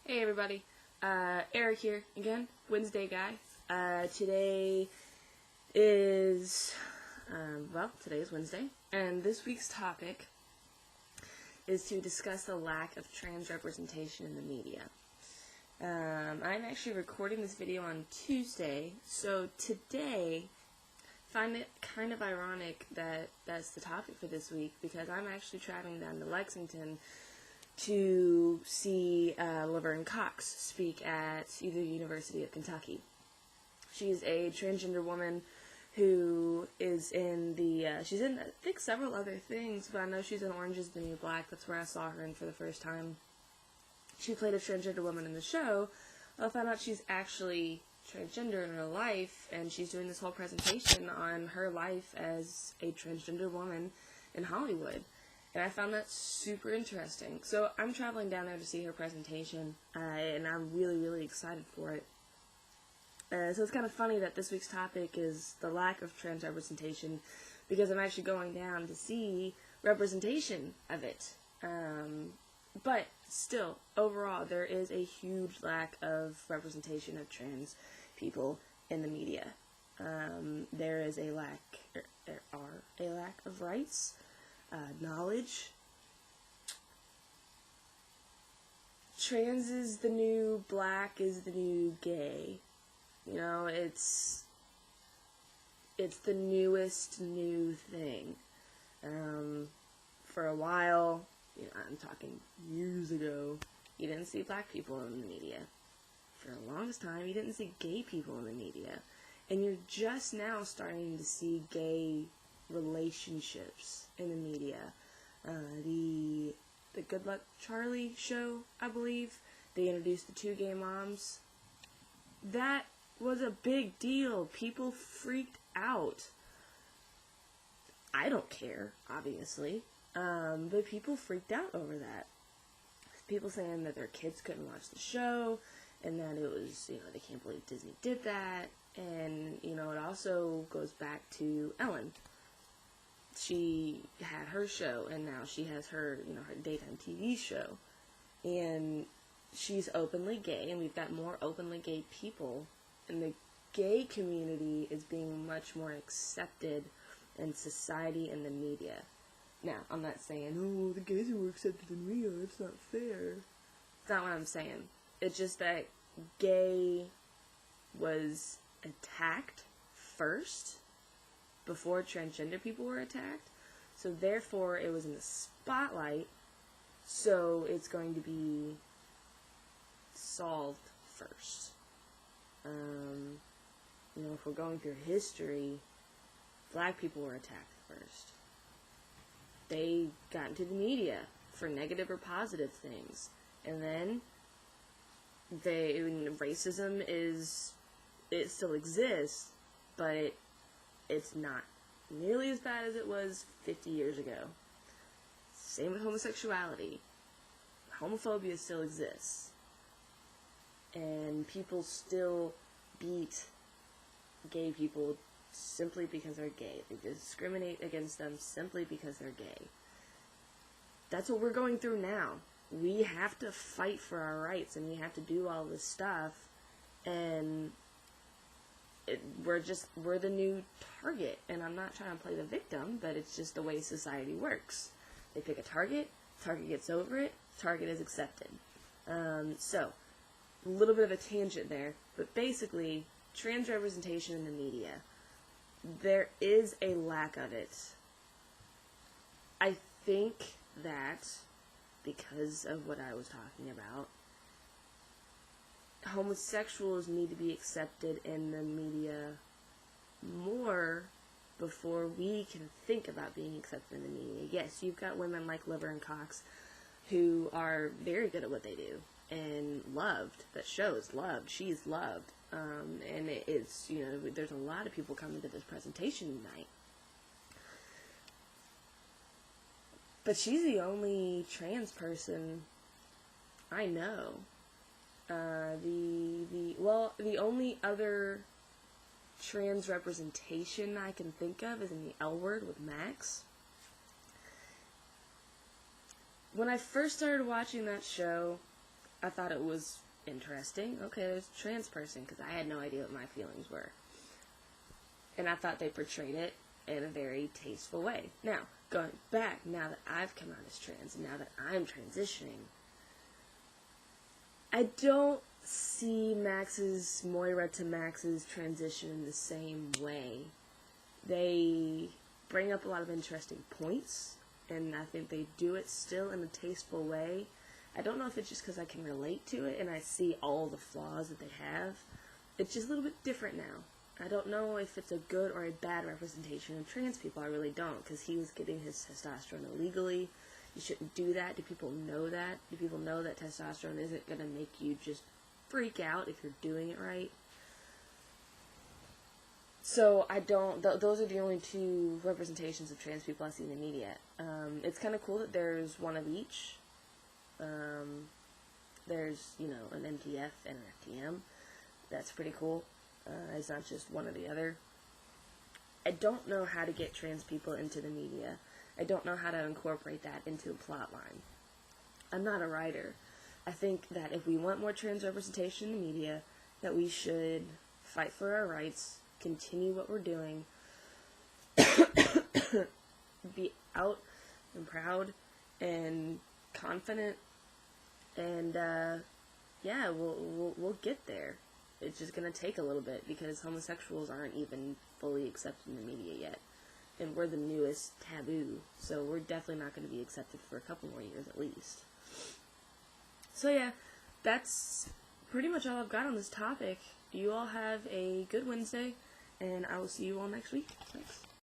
Hey everybody, Erik here again, Wednesday guy. Today is, today is Wednesday, and this week's topic is to discuss the lack of trans representation in the media. I'm actually recording this video on Tuesday, so today, find it kind of ironic that that's the topic for this week, because I'm actually traveling down to Lexington to see Laverne Cox speak at the University of Kentucky. She's a transgender woman who is in she's in, I think, several other things, but I know she's in Orange is the New Black. That's where I saw her in for the first time. She played a transgender woman in the show. I found out she's actually transgender in real life, and she's doing this whole presentation on her life as a transgender woman in Hollywood. And I found that super interesting. So I'm traveling down there to see her presentation, and I'm really, really excited for it. So it's kind of funny that this week's topic is the lack of trans representation, because I'm actually going down to see representation of it. But still, overall, there is a huge lack of representation of trans people in the media. There is a lack, there are a lack of rights. Knowledge. Trans is the new black, is the new gay. You know, it's the newest new thing. For a while, I'm talking years ago, you didn't see black people in the media. For the longest time, you didn't see gay people in the media. And you're just now starting to see gay relationships in the media. The Good Luck Charlie show, I believe, they introduced the two gay moms. That was a big deal. People freaked out. I don't care, obviously, but people freaked out over that. People saying that their kids couldn't watch the show, and that it was, they can't believe Disney did that, and, it also goes back to Ellen. She had her show, and now she has her, her daytime TV show, and she's openly gay, and we've got more openly gay people, and the gay community is being much more accepted in society and the media. Now, I'm not saying, oh, the gays are more accepted than we are, it's not fair. It's not what I'm saying. It's just that gay was attacked first, before transgender people were attacked, so therefore it was in the spotlight, so it's going to be solved first. If we're going through history, black people were attacked first. They got into the media for negative or positive things, and then racism it still exists, but it's not nearly as bad as it was 50 years ago. Same with homosexuality. Homophobia still exists. And people still beat gay people simply because they're gay. They discriminate against them simply because they're gay. That's what we're going through now. We have to fight for our rights, and we have to do all this stuff, and we're the new target, and I'm not trying to play the victim, but it's just the way society works. They pick a target gets over it, target is accepted. So, a little bit of a tangent there, but basically, trans representation in the media, there is a lack of it. I think that, because of what I was talking about, homosexuals need to be accepted in the media more before we can think about being accepted in the media. Yes, you've got women like Laverne Cox who are very good at what they do and loved. That show is loved. She's loved. And it's, there's a lot of people coming to this presentation tonight. But she's the only trans person I know. The only other trans representation I can think of is in the L Word with Max. When I first started watching that show, I thought it was interesting. Okay, there's a trans person, because I had no idea what my feelings were. And I thought they portrayed it in a very tasteful way. Now, going back, now that I've come out as trans, and now that I'm transitioning, I don't see Moira to Max's transition in the same way. They bring up a lot of interesting points, and I think they do it still in a tasteful way. I don't know if it's just because I can relate to it and I see all the flaws that they have. It's just a little bit different now. I don't know if it's a good or a bad representation of trans people. I really don't, because he was getting his testosterone illegally. You shouldn't do that. Do people know that? Do people know that testosterone isn't going to make you just freak out if you're doing it right? So I don't, those are the only two representations of trans people I see in the media. It's kind of cool that there's one of each. There's, an MTF and an FTM. That's pretty cool. It's not just one or the other. I don't know how to get trans people into the media. I don't know how to incorporate that into a plot line. I'm not a writer. I think that if we want more trans representation in the media, that we should fight for our rights, continue what we're doing, be out and proud and confident, and we'll get there. It's just gonna take a little bit, because homosexuals aren't even fully accepted in the media yet, and we're the newest taboo, so we're definitely not going to be accepted for a couple more years at least. So yeah, that's pretty much all I've got on this topic. You all have a good Wednesday, and I will see you all next week. Thanks.